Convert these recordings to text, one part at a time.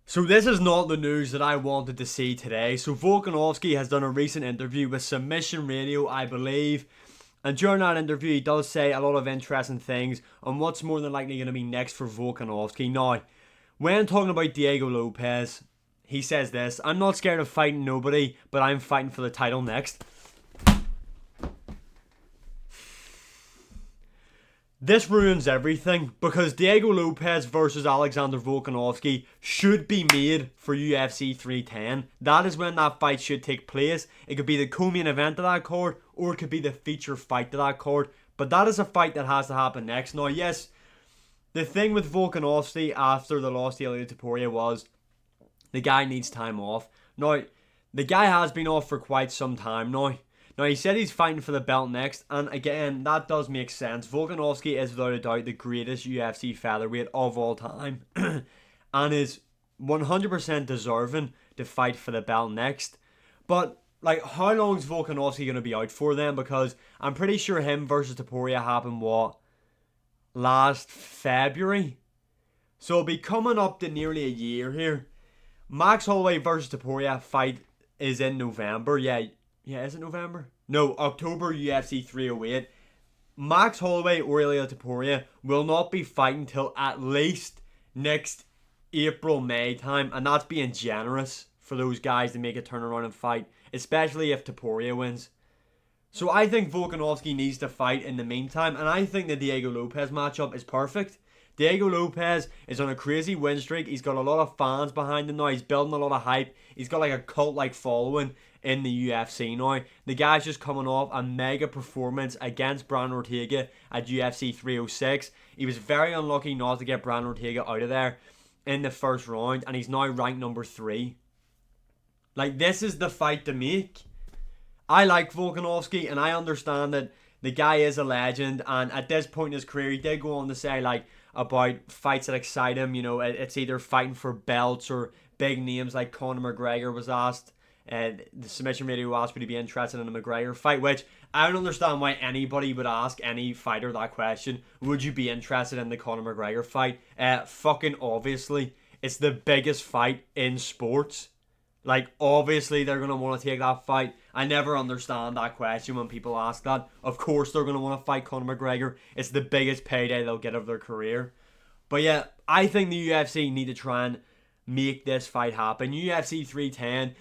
So this is not the news that I wanted to see today. So Volkanovski has done a recent interview with Submission Radio, I believe. And during that interview, he does say a lot of interesting things on what's more than likely going to be next for Volkanovski. Now, when talking about Diego Lopes, he says this: "I'm not scared of fighting nobody, but I'm fighting for the title next." This ruins everything because Diego Lopes versus Alexander Volkanovski should be made for UFC 310. That is when that fight should take place. It could be the co-main event of that card, or it could be the feature fight to that card. But that is a fight that has to happen next. Now, yes, the thing with Volkanovski after the loss to Ilia Topuria was the guy needs time off. Now, the guy has been off for quite some time now. Now, he said he's fighting for the belt next, and again, that does make sense. Volkanovski is without a doubt the greatest UFC featherweight of all time, and is 100% deserving to fight for the belt next. But, like, how long is Volkanovski going to be out for then? Because I'm pretty sure him versus Topuria happened, last February? So it'll be coming up to nearly a year here. Max Holloway versus Topuria fight is in November, Yeah, is it November? No, October UFC 308. Max Holloway or Ilia Topuria will not be fighting till at least next April, May time. And that's being generous for those guys to make a turnaround and fight. Especially if Topuria wins. So I think Volkanovski needs to fight in the meantime. And I think the Diego Lopes matchup is perfect. Diego Lopes is on a crazy win streak. He's got a lot of fans behind him now. He's building a lot of hype. He's got like a cult-like following in the UFC now. The guy's just coming off a mega performance against Brandon Ortega at UFC 306. He was very unlucky not to get Brandon Ortega out of there in the first round, and he's now ranked number 3. Like, this is the fight to make. I like Volkanovski, and I understand that the guy is a legend, and at this point in his career, he did go on to say, like, about fights that excite him. You know, it's either fighting for belts or big names like Conor McGregor was asked. The submission radio asked, would he be interested in a McGregor fight? Which I don't understand why anybody would ask any fighter that question. Would you be interested in the Conor McGregor fight? Fucking obviously. It's the biggest fight in sports. Like, obviously they're going to want to take that fight. I never understand that question when people ask that. Of course they're going to want to fight Conor McGregor. It's the biggest payday they'll get of their career. But yeah, I think the UFC need to try and make this fight happen. UFC 310.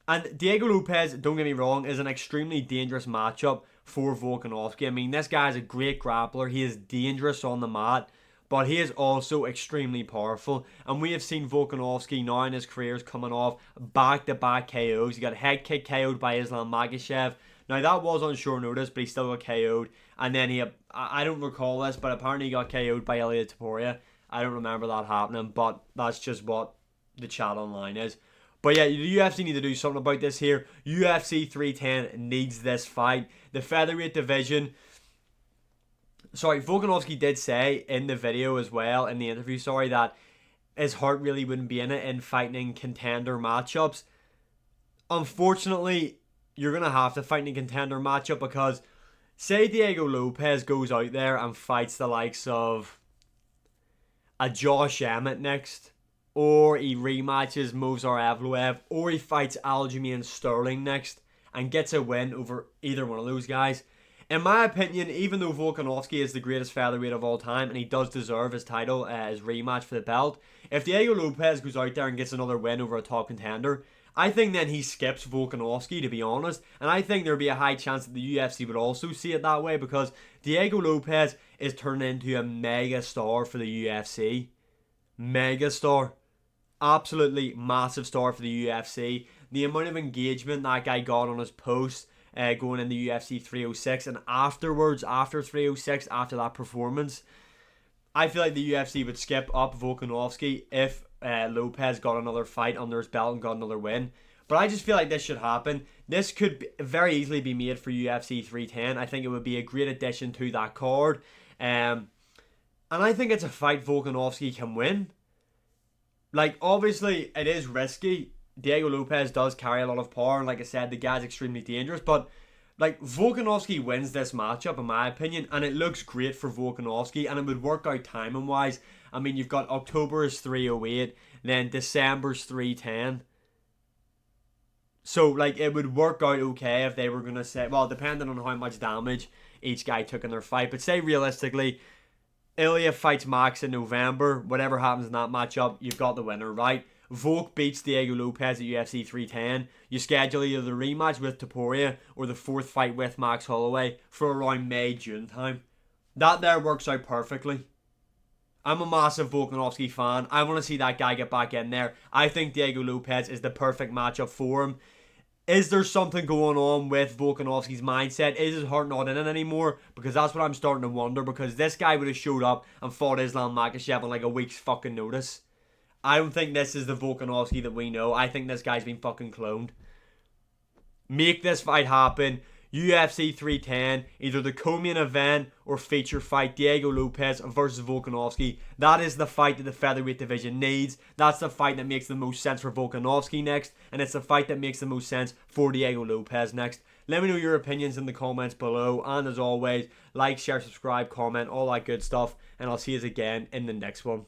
And Diego Lopes, don't get me wrong, is an extremely dangerous matchup for Volkanovski. I mean, this guy is a great grappler. He is dangerous on the mat. But he is also extremely powerful. And we have seen Volkanovski now in his career coming off back-to-back KOs. He got head kick KO'd by Islam Makhachev. Now, that was on short notice, but he still got KO'd. And then I don't recall this, but apparently he got KO'd by Ilia Topuria. I don't remember that happening, but that's just what the chat online is. But yeah, the UFC need to do something about this here. UFC 310 needs this fight. The featherweight division... Sorry, Volkanovski did say in the video as well, in the interview, that his heart really wouldn't be in it in fighting in contender matchups. Unfortunately, you're going to have to fight in a contender matchup because say Diego Lopes goes out there and fights the likes of a Josh Emmett next, or he rematches Movsar Evloev, or he fights Aljamain Sterling next and gets a win over either one of those guys. In my opinion, even though Volkanovski is the greatest featherweight of all time and he does deserve his title, his rematch for the belt, if Diego Lopes goes out there and gets another win over a top contender, I think then he skips Volkanovski, to be honest. And I think there would be a high chance that the UFC would also see it that way because Diego Lopes is turning into a mega star for the UFC. Mega star. Absolutely massive star for the UFC. The amount of engagement that guy got on his post going in the UFC 306 and afterwards, after 306, after that performance, I feel like the UFC would skip up Volkanovski if Lopes got another fight under his belt and got another win. But I just feel like this should happen. This could very easily be made for UFC 310. I think it would be a great addition to that card. And I think it's a fight Volkanovski can win. Like, obviously, it is risky. Diego Lopes does carry a lot of power, and like I said, the guy's extremely dangerous, but like Volkanovski wins this matchup in my opinion, and it looks great for Volkanovski, and it would work out timing wise. I mean, you've got October is 308, then December's 310. So, like, it would work out okay if they were going to say, well, depending on how much damage each guy took in their fight. But say, realistically, Ilya fights Max in November. Whatever happens in that matchup, you've got the winner, right? Volk beats Diego Lopes at UFC 310. You schedule either the rematch with Topuria or the fourth fight with Max Holloway for around May, June time. That there works out perfectly. I'm a massive Volkanovski fan. I want to see that guy get back in there. I think Diego Lopes is the perfect matchup for him. Is there something going on with Volkanovski's mindset? Is his heart not in it anymore? Because that's what I'm starting to wonder. Because this guy would have showed up and fought Islam Makhachev on like a week's fucking notice. I don't think this is the Volkanovski that we know. I think this guy's been fucking cloned. Make this fight happen. UFC 310, either the co-main event or feature fight, Diego Lopes versus Volkanovski. That is the fight that the featherweight division needs. That's the fight that makes the most sense for Volkanovski next, and it's the fight that makes the most sense for Diego Lopes next. Let me know your opinions in the comments below, and as always, like, share, subscribe, comment, all that good stuff, and I'll see you again in the next one.